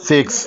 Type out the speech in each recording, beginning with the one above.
6।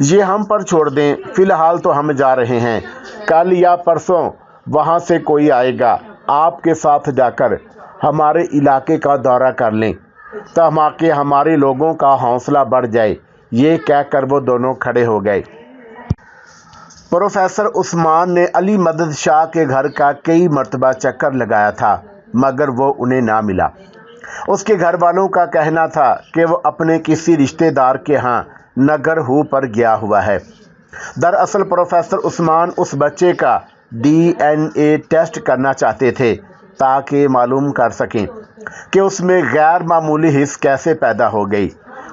یہ ہم پر چھوڑ دیں، فی الحال تو ہم جا رہے ہیں، کل یا پرسوں وہاں سے کوئی آئے گا، آپ کے ساتھ جا کر ہمارے علاقے کا دورہ کر لیں تاکہ ہمارے لوگوں کا حوصلہ بڑھ جائے۔ یہ کہہ کر وہ دونوں کھڑے ہو گئے۔ پروفیسر عثمان نے علی مدد شاہ کے گھر کا کئی مرتبہ چکر لگایا تھا مگر وہ انہیں نہ ملا۔ اس کے گھر والوں کا کہنا تھا کہ وہ اپنے کسی رشتہ دار کے ہاں نگر ہو پر گیا ہوا ہے۔ دراصل پروفیسر عثمان اس بچے کا DNA ٹیسٹ کرنا چاہتے تھے تاکہ معلوم کر سکیں کہ اس میں غیر معمولی حس کیسے پیدا ہو گئی،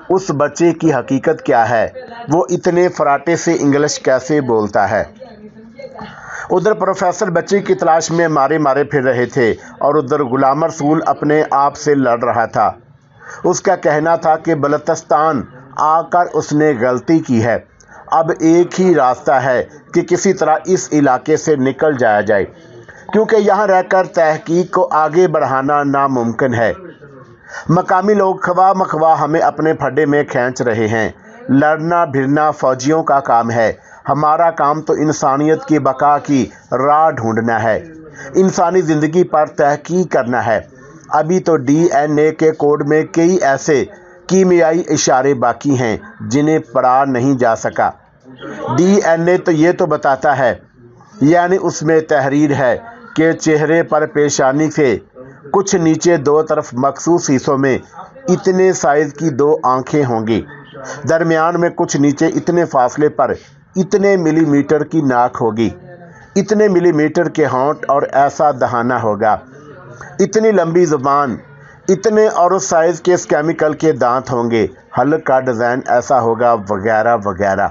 اس بچے کی حقیقت کیا ہے، وہ اتنے فراٹے سے انگلش کیسے بولتا ہے۔ ادھر پروفیسر بچے کی تلاش میں مارے پھر رہے تھے اور ادھر غلام رسول اپنے آپ سے لڑ رہا تھا۔ اس کا کہنا تھا کہ بلوچستان آ کر اس نے غلطی کی ہے، اب ایک ہی راستہ ہے کہ کسی طرح اس علاقے سے نکل جایا جائے کیونکہ یہاں رہ کر تحقیق کو آگے بڑھانا ناممکن ہے۔ مقامی لوگ خواہ مخواہ ہمیں اپنے پھڈے میں کھینچ رہے ہیں۔ لڑنا بھرنا فوجیوں کا کام ہے، ہمارا کام تو انسانیت کی بقا کی راہ ڈھونڈنا ہے، انسانی زندگی پر تحقیق کرنا ہے۔ ابھی تو DNA کے کوڈ میں کئی ایسے کیمیائی اشارے باقی ہیں جنہیں پڑھا نہیں جا سکا۔ DNA تو یہ تو بتاتا ہے، یعنی اس میں تحریر ہے کہ چہرے پر پیشانی سے کچھ نیچے دو طرف مخصوص حصوں میں اتنے سائز کی 2 آنکھیں ہوں گی، درمیان میں کچھ نیچے اتنے فاصلے پر اتنے ملی میٹر کی ناک ہوگی، اتنے ملی میٹر کے ہونٹ اور ایسا دہانہ ہوگا، اتنی لمبی زبان، اتنے اور اس سائز کے اس کیمیکل کے دانت ہوں گے، حلق کا ڈیزائن ایسا ہوگا، وغیرہ وغیرہ۔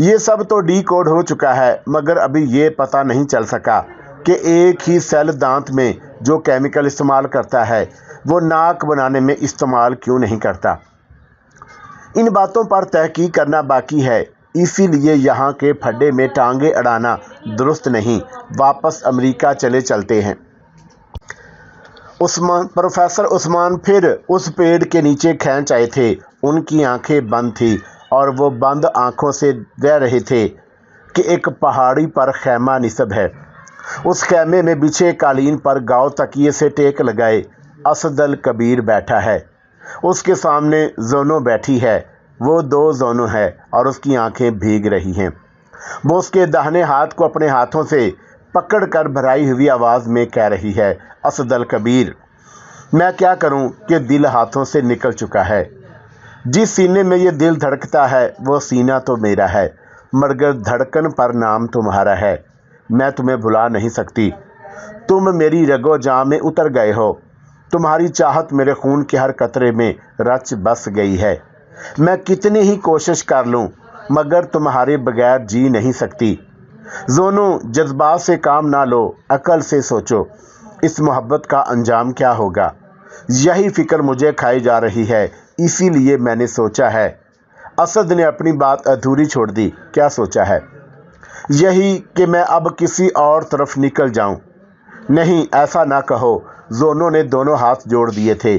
یہ سب تو ڈی کوڈ ہو چکا ہے مگر ابھی یہ پتہ نہیں چل سکا کہ ایک ہی سیل دانت میں جو کیمیکل استعمال کرتا ہے وہ ناک بنانے میں استعمال کیوں نہیں کرتا۔ ان باتوں پر تحقیق کرنا باقی ہے، اسی لیے یہاں کے پھڈے میں ٹانگیں اڑانا درست نہیں، واپس امریکہ چلتے ہیں۔ پروفیسر عثمان پھر اس پیڑ کے نیچے کھینچ آئے تھے، ان کی آنکھیں بند تھیں اور وہ بند آنکھوں سے کہہ رہے تھے کہ ایک پہاڑی پر خیمہ نصب ہے، اس خیمے میں بچھے قالین پر گاؤ تکیے سے ٹیک لگائے اسد الکبیر بیٹھا ہے، اس کے سامنے زونو بیٹھی ہے، وہ 2 زونو ہے اور اس کی آنکھیں بھیگ رہی ہیں۔ وہ اس کے داہنے ہاتھ کو اپنے ہاتھوں سے پکڑ کر بھرائی ہوئی آواز میں کہہ رہی ہے، اسد الکبیر، میں کیا کروں کہ دل ہاتھوں سے نکل چکا ہے، جس سینے میں یہ دل دھڑکتا ہے وہ سینہ تو میرا ہے مگر دھڑکن پر نام تمہارا ہے، میں تمہیں بھلا نہیں سکتی، تم میری رگ و جاں میں اتر گئے ہو، تمہاری چاہت میرے خون کے ہر قطرے میں رچ بس گئی ہے، میں کتنی ہی کوشش کر لوں مگر تمہارے بغیر جی نہیں سکتی۔ زونو، جذبات سے کام نہ لو، عقل سے سوچو، اس محبت کا انجام کیا ہوگا؟ یہی فکر مجھے کھائی جا رہی ہے، اسی لیے میں نے سوچا ہے۔ اسد نے اپنی بات ادھوری چھوڑ دی، کیا سوچا ہے؟ یہی کہ میں اب کسی اور طرف نکل جاؤں۔ نہیں، ایسا نہ کہو، زونو نے دونوں ہاتھ جوڑ دیے تھے،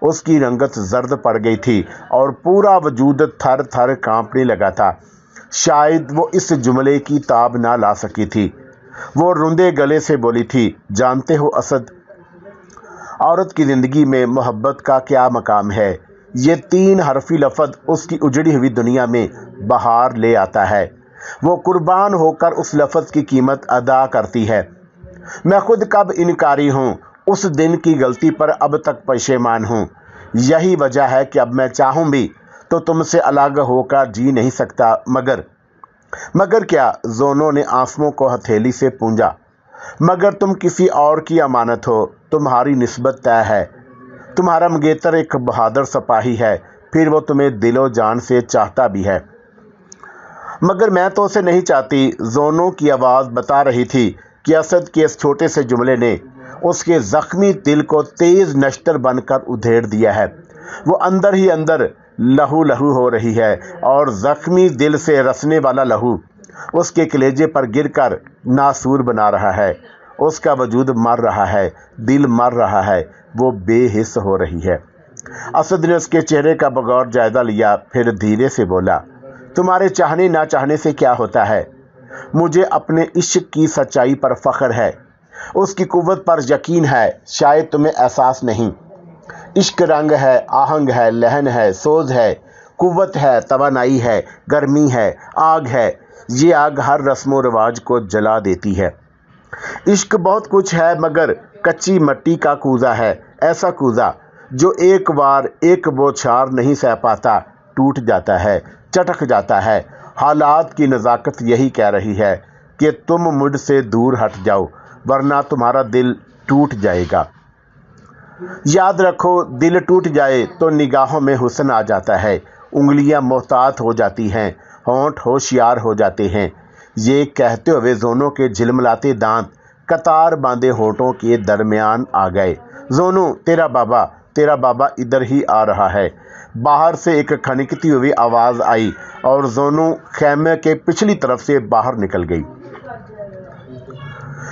اس کی رنگت زرد پڑ گئی تھی اور پورا وجود تھر تھر کانپنے لگا تھا، شاید وہ اس جملے کی تاب نہ لا سکی تھی۔ وہ روندے گلے سے بولی تھی، جانتے ہو اسد، عورت کی زندگی میں محبت کا کیا مقام ہے؟ یہ 3 حرفی لفظ اس کی اجڑی ہوئی دنیا میں بہار لے آتا ہے، وہ قربان ہو کر اس لفظ کی قیمت ادا کرتی ہے۔ میں خود کب انکاری ہوں، اس دن کی غلطی پر اب تک پشیمان ہوں، یہی وجہ ہے کہ اب میں چاہوں بھی تو تم سے الگ ہو کر جی نہیں سکتا، مگر کیا؟ زونو نے آنسوؤں کو ہتھیلی سے پونجا، مگر تم کسی اور کی امانت ہو، تمہاری نسبت طے ہے، تمہارا منگیتر ایک بہادر سپاہی ہے، پھر وہ تمہیں دل و جان سے چاہتا بھی ہے، مگر میں تو اسے نہیں چاہتی۔ زونو کی آواز بتا رہی تھی کہ اسد کے اس چھوٹے سے جملے نے اس کے زخمی دل کو تیز نشتر بن کر ادھیڑ دیا ہے، وہ اندر ہی اندر لہو لہو ہو رہی ہے اور زخمی دل سے رسنے والا لہو اس کے کلیجے پر گر کر ناسور بنا رہا ہے، اس کا وجود مر رہا ہے، دل مر رہا ہے، وہ بے حس ہو رہی ہے۔ اسد نے اس کے چہرے کا بغور جائزہ لیا، پھر دھیرے سے بولا، تمہارے چاہنے نہ چاہنے سے کیا ہوتا ہے؟ مجھے اپنے عشق کی سچائی پر فخر ہے، اس کی قوت پر یقین ہے، شاید تمہیں احساس نہیں۔ عشق رنگ ہے، آہنگ ہے، لہن ہے، سوز ہے، قوت ہے، توانائی ہے، گرمی ہے، آگ ہے۔ یہ آگ ہر رسم و رواج کو جلا دیتی ہے۔ عشق بہت کچھ ہے مگر کچی مٹی کا کوزہ ہے، ایسا کوزہ جو ایک بار ایک بوچھار نہیں سہ پاتا، ٹوٹ جاتا ہے، چٹک جاتا ہے۔ حالات کی نزاکت یہی کہہ رہی ہے کہ تم مجھ سے دور ہٹ جاؤ ورنہ تمہارا دل ٹوٹ جائے گا۔ یاد رکھو، دل ٹوٹ جائے تو نگاہوں میں حسن آ جاتا ہے، انگلیاں محتاط ہو جاتی ہیں، ہونٹ ہوشیار ہو جاتے ہیں۔ یہ کہتے ہوئے زونو کے جھلملاتے دانت قطار باندھے ہونٹوں کے درمیان آ گئے۔ زونو، تیرا بابا ادھر ہی آ رہا ہے۔ باہر سے ایک کھنکتی ہوئی آواز آئی اور زونو خیمے کے پچھلی طرف سے باہر نکل گئی۔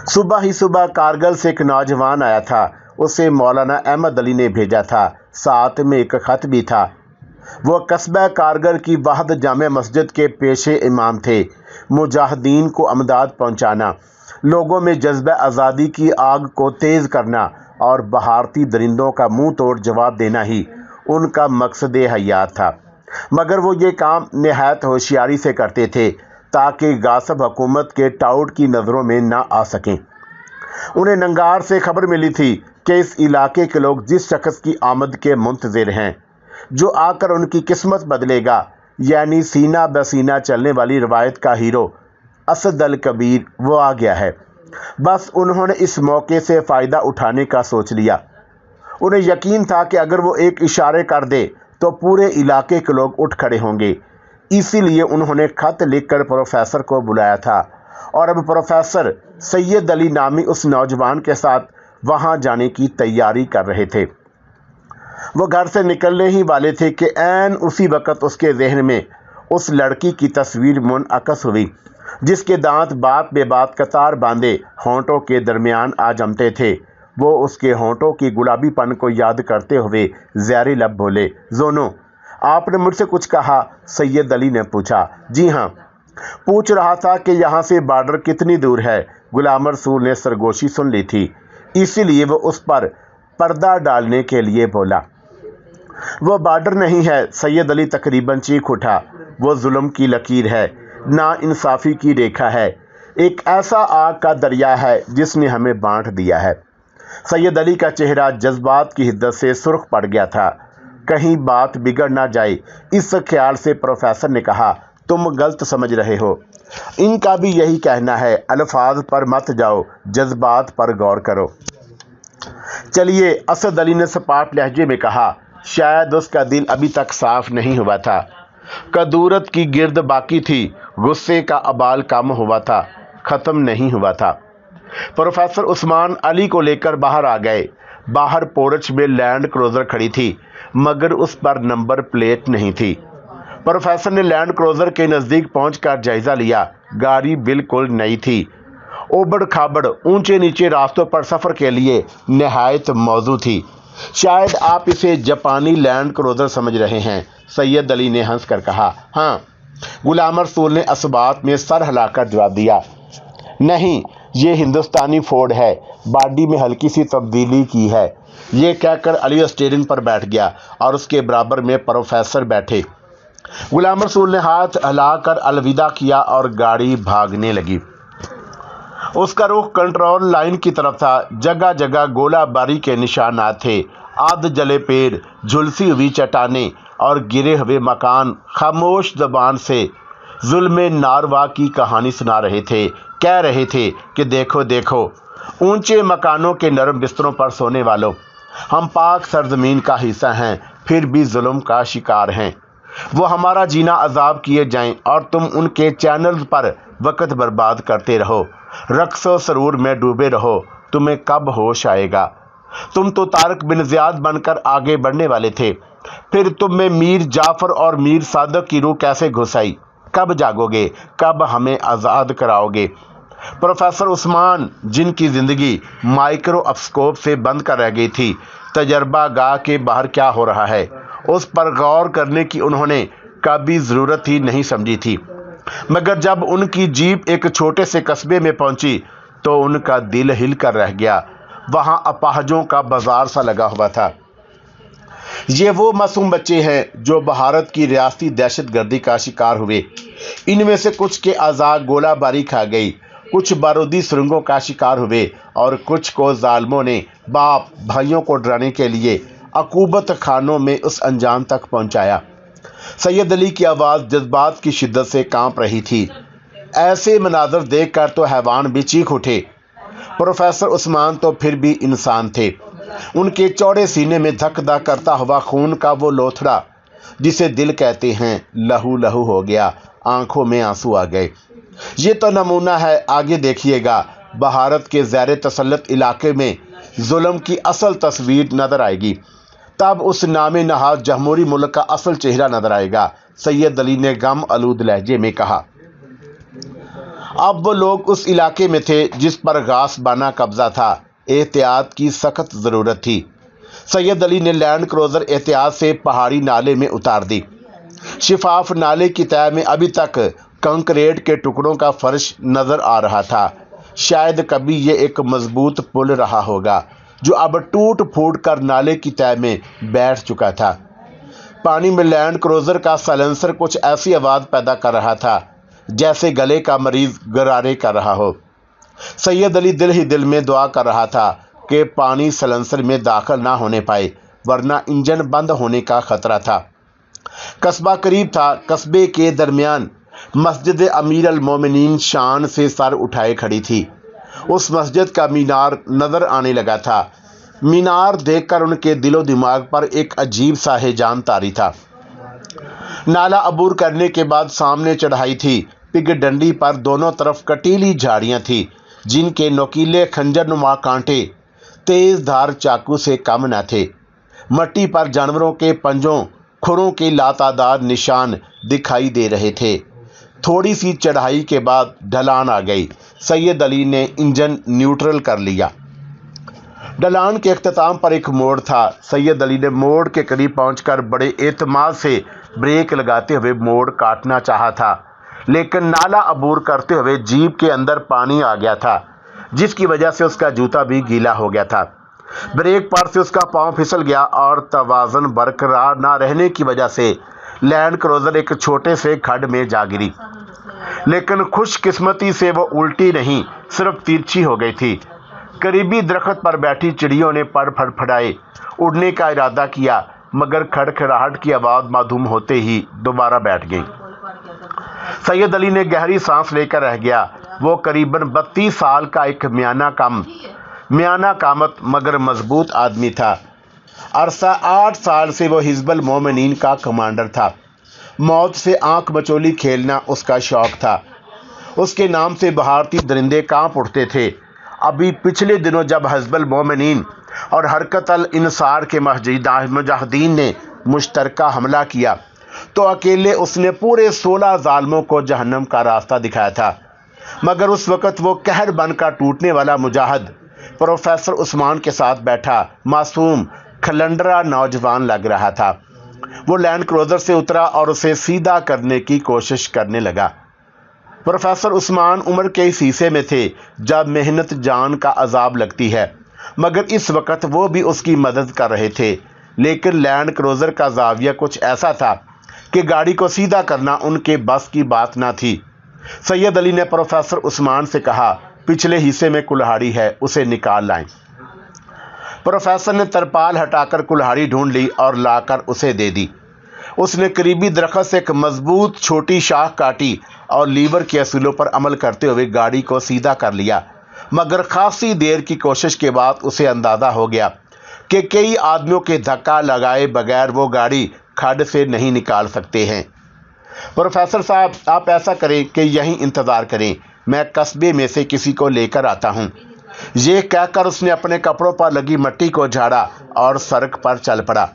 صبح ہی صبح کارگل سے ایک نوجوان آیا تھا، اسے مولانا احمد علی نے بھیجا تھا، ساتھ میں ایک خط بھی تھا۔ وہ قصبہ کارگل کی واحد جامع مسجد کے پیشے امام تھے۔ مجاہدین کو امداد پہنچانا، لوگوں میں جذبہ آزادی کی آگ کو تیز کرنا اور بھارتی درندوں کا منہ توڑ جواب دینا ہی ان کا مقصد حیات تھا، مگر وہ یہ کام نہایت ہوشیاری سے کرتے تھے تاکہ غاصب حکومت کے ٹاؤٹ کی نظروں میں نہ آ سکیں۔ انہیں ننگار سے خبر ملی تھی کہ اس علاقے کے لوگ جس شخص کی آمد کے منتظر ہیں، جو آ کر ان کی قسمت بدلے گا، یعنی سینہ بسینہ چلنے والی روایت کا ہیرو اسد الکبیر، وہ آ گیا ہے۔ بس انہوں نے اس موقع سے فائدہ اٹھانے کا سوچ لیا۔ انہیں یقین تھا کہ اگر وہ ایک اشارے کر دے تو پورے علاقے کے لوگ اٹھ کھڑے ہوں گے، اسی لیے انہوں نے خط لکھ کر پروفیسر کو بلایا تھا اور اب پروفیسر سید علی نامی اس نوجوان کے ساتھ وہاں جانے کی تیاری کر رہے تھے۔ وہ گھر سے نکلنے ہی والے تھے کہ عین اسی وقت اس کے ذہن میں اس لڑکی کی تصویر منعکس ہوئی جس کے دانت بات بے بات قطار باندھے ہونٹوں کے درمیان آ جمتے تھے۔ وہ اس کے ہونٹوں کی گلابی پن کو یاد کرتے ہوئے زیر لب بولے، زونو، آپ نے مجھ سے کچھ کہا؟ سید علی نے پوچھا۔ جی ہاں، پوچھ رہا تھا کہ یہاں سے بارڈر کتنی دور ہے؟ غلام رسول نے سرگوشی سن لی تھی، اسی لیے وہ اس پر پردہ ڈالنے کے لیے بولا۔ وہ بارڈر نہیں ہے، سید علی تقریباً چیخ اٹھا، وہ ظلم کی لکیر ہے، نا انصافی کی ریکھا ہے، ایک ایسا آگ کا دریا ہے جس نے ہمیں بانٹ دیا ہے۔ سید علی کا چہرہ جذبات کی حدت سے سرخ پڑ گیا تھا، کہیں بات بگڑ نہ جائے، اس خیال سے پروفیسر نے کہا، تم غلط سمجھ رہے ہو، ان کا بھی یہی کہنا ہے، الفاظ پر مت جاؤ، جذبات پر غور کرو۔ چلیے، اسد علی نے سپاٹ لہجے میں کہا، شاید اس کا دل ابھی تک صاف نہیں ہوا تھا، کدورت کی گرد باقی تھی، غصے کا ابال کم ہوا تھا، ختم نہیں ہوا تھا۔ پروفیسر عثمان علی کو لے کر باہر آ گئے۔ باہر پورچ میں لینڈ کروزر کھڑی تھی مگر اس پر نمبر پلیٹ نہیں تھی۔ پروفیسر نے لینڈ کروزر کے نزدیک پہنچ کر جائزہ لیا، گاڑی بالکل نئی تھی، اوبڑ کھابڑ اونچے نیچے راستوں پر سفر کے لیے نہایت موزوں تھی۔ شاید آپ اسے جاپانی لینڈ کروزر سمجھ رہے ہیں، سید علی نے ہنس کر کہا۔ ہاں، غلام رسول نے اثبات میں سر ہلا کر جواب دیا۔ نہیں، یہ ہندوستانی فورڈ ہے، باڈی میں ہلکی سی تبدیلی کی ہے۔ یہ کہہ کر علی اسٹیئرنگ پر بیٹھ گیا اور اس کے برابر میں پروفیسر بیٹھے۔ غلام رسول نے ہاتھ ہلا کر الوداع کیا اور گاڑی بھاگنے لگی۔ اس کا رخ کنٹرول لائن کی طرف تھا، جگہ جگہ گولہ باری کے نشانات تھے، آدھ جلے پیڑ، جھلسی ہوئی چٹانیں اور گرے ہوئے مکان خاموش زبان سے ظلم ناروا کی کہانی سنا رہے تھے، کہہ رہے تھے کہ دیکھو دیکھو اونچے مکانوں کے نرم بستروں پر سونے والوں، ہم پاک سرزمین کا حصہ ہیں پھر بھی ظلم کا شکار ہیں۔ وہ ہمارا جینا عذاب کیے جائیں اور تم ان کے چینلز پر وقت برباد کرتے رہو، رقص و سرور میں ڈوبے رہو، تمہیں کب ہوش آئے گا؟ تم تو طارق بن زیاد بن کر آگے بڑھنے والے تھے، پھر تم میں میر جعفر اور میر صادق کی روح کیسے گھس آئی؟ کب جاگو گے؟ کب ہمیں آزاد کراؤ گے؟ پروفیسر عثمان، جن کی زندگی مائکرو اسکوپ سے بند کر رہ گئی تھی، تجربہ گاہ کے باہر کیا ہو رہا ہے اس پر غور کرنے کی انہوں نے کا بھی ضرورت ہی نہیں سمجھی تھی، مگر جب ان کی جیپ ایک چھوٹے سے قصبے میں پہنچی تو ان کا دل ہل کر رہ گیا۔ وہاں اپاہجوں کا بازار سا لگا ہوا تھا۔ یہ وہ معصوم بچے ہیں جو بھارت کی ریاستی دہشت گردی کا شکار ہوئے۔ ان میں سے کچھ کے اعضاء گولہ باری کھا گئی، کچھ بارودی سرنگوں کا شکار ہوئے اور کچھ کو ظالموں نے باپ بھائیوں کو ڈرانے کے لیے عقوبت خانوں میں اس انجام تک پہنچایا۔ سید علی کی آواز جذبات کی شدت سے کانپ رہی تھی۔ ایسے مناظر دیکھ کر تو حیوان بھی چیخ اٹھے۔ پروفیسر عثمان تو پھر بھی انسان تھے۔ ان کے چوڑے سینے میں دھک دھک کرتا ہوا خون کا وہ لوتھڑا جسے دل کہتے ہیں، لہو لہو ہو گیا، آنکھوں میں آنسو آ گئے۔ یہ تو نمونہ ہے، آگے دیکھیے گا، بھارت کے زیر تسلط علاقے میں ظلم کی اصل تصویر نظر آئے گی، تب اس نام نہاد جمہوری ملک کا اصل چہرہ نظر آئے گا، سید علی نے غم آلود لہجے میں کہا۔ اب وہ لوگ اس علاقے میں تھے جس پر غاصبانہ قبضہ تھا۔ احتیاط کی سخت ضرورت تھی۔ سید علی نے لینڈ کروزر احتیاط سے پہاڑی نالے میں اتار دی۔ شفاف نالے کی تہہ میں ابھی تک کنکریٹ کے ٹکڑوں کا فرش نظر آ رہا تھا۔ شاید کبھی یہ ایک مضبوط پل رہا ہوگا جو اب ٹوٹ پھوٹ کر نالے کی تہہ میں بیٹھ چکا تھا۔ پانی میں لینڈ کروزر کا سائلنسر کچھ ایسی آواز پیدا کر رہا تھا جیسے گلے کا مریض غرارے کر رہا ہو۔ سید علی دل ہی دل میں دعا کر رہا تھا کہ پانی سائلنسر میں داخل نہ ہونے پائے، ورنہ انجن بند ہونے کا خطرہ تھا۔ قصبہ قریب تھا۔ قصبے کے درمیان مسجد امیر المومنین شان سے سر اٹھائے کھڑی تھی۔ اس مسجد کا مینار نظر آنے لگا تھا۔ مینار دیکھ کر ان کے دل و دماغ پر ایک عجیب سا ہیجان طاری تھا۔ نالا عبور کرنے کے بعد سامنے چڑھائی تھی۔ پگ ڈنڈی پر دونوں طرف کٹیلی جھاڑیاں تھیں جن کے نوکیلے خنجر نما کانٹے تیز دھار چاقو سے کم نہ تھے۔ مٹی پر جانوروں کے پنجوں کھروں کے لاتعداد نشان دکھائی دے رہے تھے۔ تھوڑی سی چڑھائی کے بعد ڈھلان آ گئی۔ سید علی نے انجن نیوٹرل کر لیا۔ ڈھلان کے اختتام پر ایک موڑ تھا۔ سید علی نے موڑ کے قریب پہنچ کر بڑے اعتماد سے بریک لگاتے ہوئے موڑ کاٹنا چاہا تھا، لیکن نالا عبور کرتے ہوئے جیپ کے اندر پانی آ گیا تھا جس کی وجہ سے اس کا جوتا بھی گیلا ہو گیا تھا۔ بریک پر سے اس کا پاؤں پھسل گیا اور توازن برقرار نہ رہنے کی وجہ سے لینڈ کروزر ایک چھوٹے سے کھڈ میں جا گری، لیکن خوش قسمتی سے وہ الٹی نہیں، صرف ترچھی ہو گئی تھی۔ قریبی درخت پر بیٹھی چڑیوں نے پر پھڑپھڑائے اڑنے کا ارادہ کیا، مگر کھڑکھڑاہٹ کی آواز معدوم ہوتے ہی دوبارہ بیٹھ گئی۔ سید علی نے گہری سانس لے کر رہ گیا۔ وہ قریباً 32 سال کا ایک میانہ قامت مگر مضبوط آدمی تھا۔ عرصہ 8 سال سے وہ حزب المومنین کا کمانڈر تھا۔ موت سے آنکھ مچولی کھیلنا اس کا شوق تھا۔ اس کے نام سے بھارتی درندے کانپ اٹھتے تھے۔ ابھی پچھلے دنوں جب حزب المومنین اور حرکت الانصار کے مجاہدین نے مشترکہ حملہ کیا تو اکیلے اس نے پورے 16 ظالموں کو جہنم کا راستہ دکھایا تھا، مگر اس وقت وہ قہر بن کر ٹوٹنے والا مجاہد پروفیسر عثمان کے ساتھ بیٹھا معصوم کھلنڈرا نوجوان لگ رہا تھا۔ وہ لینڈ کروزر سے اترا اور اسے سیدھا کرنے کی کوشش کرنے لگا۔ پروفیسر عثمان عمر کے اس حصے میں تھے جب محنت جان کا عذاب لگتی ہے، مگر اس وقت وہ بھی اس کی مدد کر رہے تھے، لیکن لینڈ کروزر کا زاویہ کچھ ایسا تھا کہ گاڑی کو سیدھا کرنا ان کے بس کی بات نہ تھی۔ سید علی نے پروفیسر عثمان سے کہا، پچھلے حصے میں کلہاڑی ہے، اسے نکال لائیں۔ پروفیسر نے ترپال ہٹا کر کلہاڑی ڈھونڈ لی اور لا کر اسے دے دی۔ اس نے قریبی درخت سے ایک مضبوط چھوٹی شاخ کاٹی اور لیور کے اصولوں پر عمل کرتے ہوئے گاڑی کو سیدھا کر لیا، مگر خاصی دیر کی کوشش کے بعد اسے اندازہ ہو گیا کہ کئی آدمیوں کے دھکا لگائے بغیر وہ گاڑی کھڈ سے نہیں نکال سکتے ہیں۔ پروفیسر صاحب، آپ ایسا کریں کہ یہیں انتظار کریں، میں قصبے میں سے کسی کو لے کر آتا ہوں۔ یہ کہہ کر اس نے اپنے کپڑوں پر لگی مٹی کو جھاڑا اور سڑک پر چل پڑا۔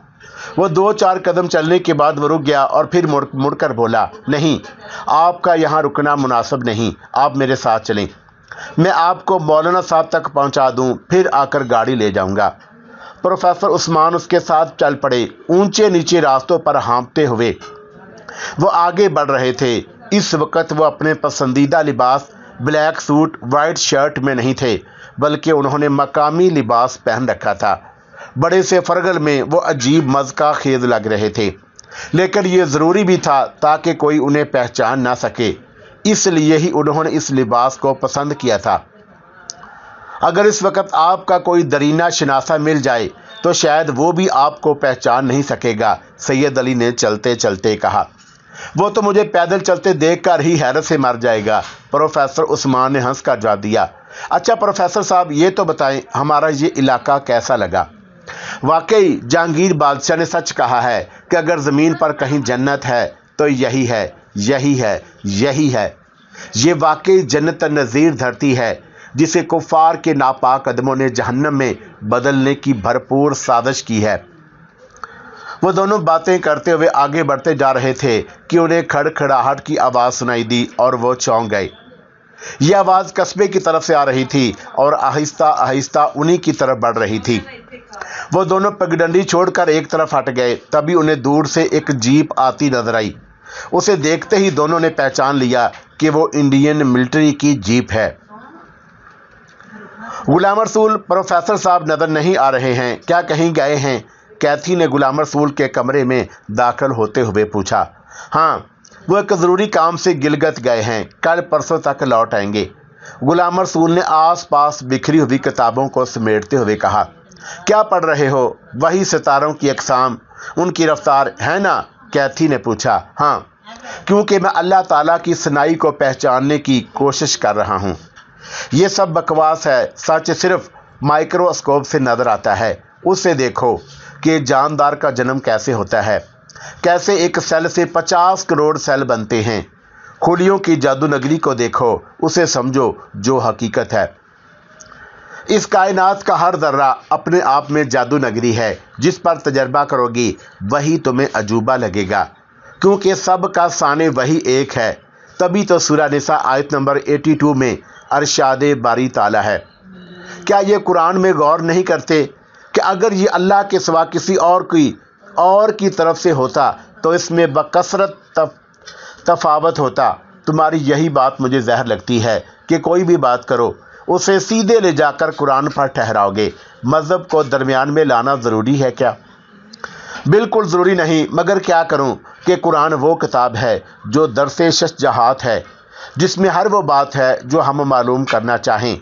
وہ 2-4 قدم چلنے کے بعد وہ رک گیا اور پھر مڑ کر بولا، نہیں، آپ کا یہاں رکنا مناسب نہیں، آپ میرے ساتھ چلیں، میں آپ کو مولانا صاحب تک پہنچا دوں، پھر آ کر گاڑی لے جاؤں گا۔ پروفیسر عثمان اس کے ساتھ چل پڑے۔ اونچے نیچے راستوں پر ہانپتے ہوئے وہ آگے بڑھ رہے تھے۔ اس وقت وہ اپنے پسندیدہ لباس بلیک سوٹ وائٹ شرٹ میں نہیں تھے، بلکہ انہوں نے مقامی لباس پہن رکھا تھا۔ بڑے سے فرگل میں وہ عجیب مذاق خیز لگ رہے تھے، لیکن یہ ضروری بھی تھا تاکہ کوئی انہیں پہچان نہ سکے، اس لیے ہی انہوں نے اس لباس کو پسند کیا تھا۔ اگر اس وقت آپ کا کوئی درینہ شناسہ مل جائے تو شاید وہ بھی آپ کو پہچان نہیں سکے گا، سید علی نے چلتے چلتے کہا۔ وہ تو مجھے پیدل چلتے دیکھ کر ہی حیرت سے مر جائے گا، پروفیسر عثمان نے ہنس کر جواب دیا۔ اچھا پروفیسر صاحب، یہ تو بتائیں ہمارا یہ علاقہ کیسا لگا؟ واقعی جہانگیر بادشاہ نے سچ کہا ہے کہ اگر زمین پر کہیں جنت ہے تو یہی ہے، یہی ہے، یہی ہے۔ یہ واقعی جنت نظیر دھرتی ہے جسے کفار کے ناپاک قدموں نے جہنم میں بدلنے کی بھرپور سازش کی ہے۔ وہ دونوں باتیں کرتے ہوئے آگے بڑھتے جا رہے تھے کہ انہیں کھڑکھڑاہٹ کی آواز سنائی دی اور وہ چونک گئے۔ یہ آواز قصبے کی طرف سے آ رہی تھی اور آہستہ آہستہ انہی کی طرف بڑھ رہی تھی۔ وہ دونوں پگڈنڈی چھوڑ کر ایک طرف ہٹ گئے، تبھی انہیں دور سے ایک جیپ آتی نظر آئی۔ اسے دیکھتے ہی دونوں نے پہچان لیا کہ وہ انڈین ملٹری کی جیپ ہے۔ غلام رسول، پروفیسر صاحب نظر نہیں آ رہے ہیں، کیا کہیں گئے ہیں؟ کیتھی نے غلام رسول کے کمرے میں داخل ہوتے ہوئے پوچھا۔ ہاں، وہ ایک ضروری کام سے گلگت گئے ہیں، کل پرسوں تک لوٹ آئیں گے۔ غلام رسول نے آس پاس بکھری ہوئی کتابوں کو سمیٹتے ہوئے کہا۔ کیا پڑھ رہے ہو؟ وہی ستاروں کی اقسام، ان کی رفتار ہے نا؟ کیتھی نے پوچھا۔ ہاں، کیونکہ میں اللہ تعالیٰ کی صنائی کو پہچاننے کی کوشش کر رہا ہوں۔ یہ سب بکواس ہے، سچ صرف مائکروسکوپ سے نظر آتا ہے۔ اسے دیکھو کہ جاندار کا جنم کیسے ہوتا ہے، کیسے ایک سیل سے 50 کروڑ سیل بنتے ہیں۔ خلیوں کی جادو نگری کو دیکھو، اسے سمجھو جو حقیقت ہے۔ اس کائنات کا ہر ذرہ اپنے آپ میں جادو نگری ہے، جس پر تجربہ کرو گی وہی تمہیں عجوبہ لگے گا، کیونکہ سب کا ثانی وہی ایک ہے۔ تبھی تو سورہ نساء آیت نمبر 82 میں ارشاد باری تعالیٰ ہے۔ کیا یہ قرآن میں غور نہیں کرتے کہ اگر یہ اللہ کے سوا کسی اور کی طرف سے ہوتا تو اس میں بکثرت تفاوت ہوتا؟ تمہاری یہی بات مجھے زہر لگتی ہے کہ کوئی بھی بات کرو اسے سیدھے لے جا کر قرآن پر ٹھہراؤ گے۔ مذہب کو درمیان میں لانا ضروری ہے کیا؟ بالکل ضروری نہیں، مگر کیا کروں کہ قرآن وہ کتاب ہے جو درس شش جہات ہے، جس میں ہر وہ بات ہے جو ہم معلوم کرنا چاہیں۔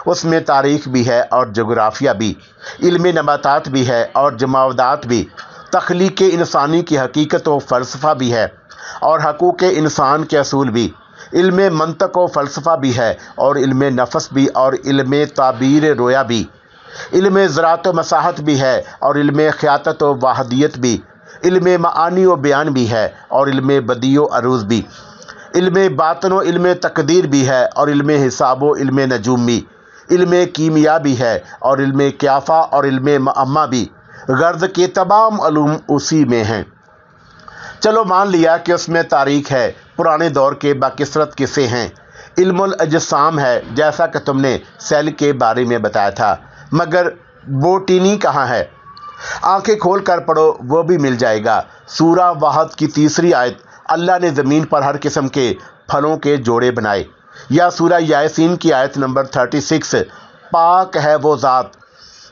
اس میں تاریخ بھی ہے اور جغرافیہ بھی، علم نباتات بھی ہے اور جمادات بھی، تخلیق انسانی کی حقیقت و فلسفہ بھی ہے اور حقوق انسان کے اصول بھی، علم منطق و فلسفہ بھی ہے اور علم نفس بھی اور علم تعبیر رویا بھی، علم زراعت و مساحت بھی ہے اور علم خیاطت و واحدیت بھی، علم معانی و بیان بھی ہے اور علم بدیع و عروض بھی، علم باطن و علم تقدیر بھی ہے اور علم حساب و علم نجوم بھی، علم کیمیا بھی ہے اور علم قیافہ اور علم معمہ بھی، غرض کے تمام علوم اسی میں ہیں۔ چلو مان لیا کہ اس میں تاریخ ہے، پرانے دور کے باکثرت قصے ہیں، علم الاجسام ہے جیسا کہ تم نے سیل کے بارے میں بتایا تھا، مگر بوٹینی کہاں ہے؟ آنکھیں کھول کر پڑھو، وہ بھی مل جائے گا۔ سورہ واحد کی 3 آیت، اللہ نے زمین پر ہر قسم کے پھلوں کے جوڑے بنائے، یا سورہ یاسین کی آیت نمبر 36، پاک ہے وہ ذات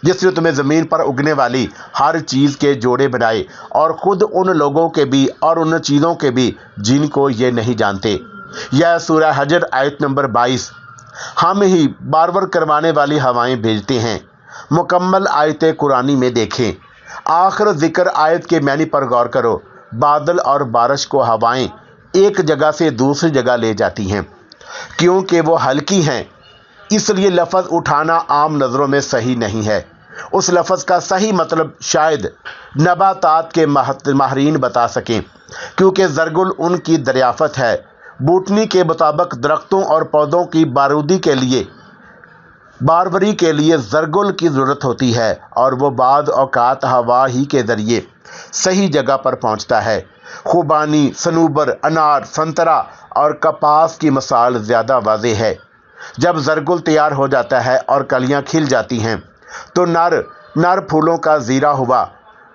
جس نے تمہیں زمین پر اگنے والی ہر چیز کے جوڑے بنائے، اور خود ان لوگوں کے بھی اور ان چیزوں کے بھی جن کو یہ نہیں جانتے، یا سورہ حجر آیت نمبر 22، ہم ہی بارور کروانے والی ہوائیں بھیجتے ہیں۔ مکمل آیت قرآنی میں دیکھیں، آخر ذکر آیت کے معنی پر غور کرو، بادل اور بارش کو ہوائیں ایک جگہ سے دوسری جگہ لے جاتی ہیں، کیونکہ وہ ہلکی ہیں، اس لیے لفظ اٹھانا عام نظروں میں صحیح نہیں ہے۔ اس لفظ کا صحیح مطلب شاید نباتات کے ماہرین بتا سکیں، کیونکہ زرگل ان کی دریافت ہے۔ بوٹنی کے مطابق درختوں اور پودوں کی باروری کے لیے زرگل کی ضرورت ہوتی ہے، اور وہ بعض اوقات ہوا ہی کے ذریعے صحیح جگہ پر پہنچتا ہے۔ خوبانی، صنوبر، انار، سنترا اور کپاس کی مثال زیادہ واضح ہے۔ جب زرگل تیار ہو جاتا ہے اور کلیاں کھل جاتی ہیں تو نر پھولوں کا زیرہ ہوا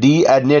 DNA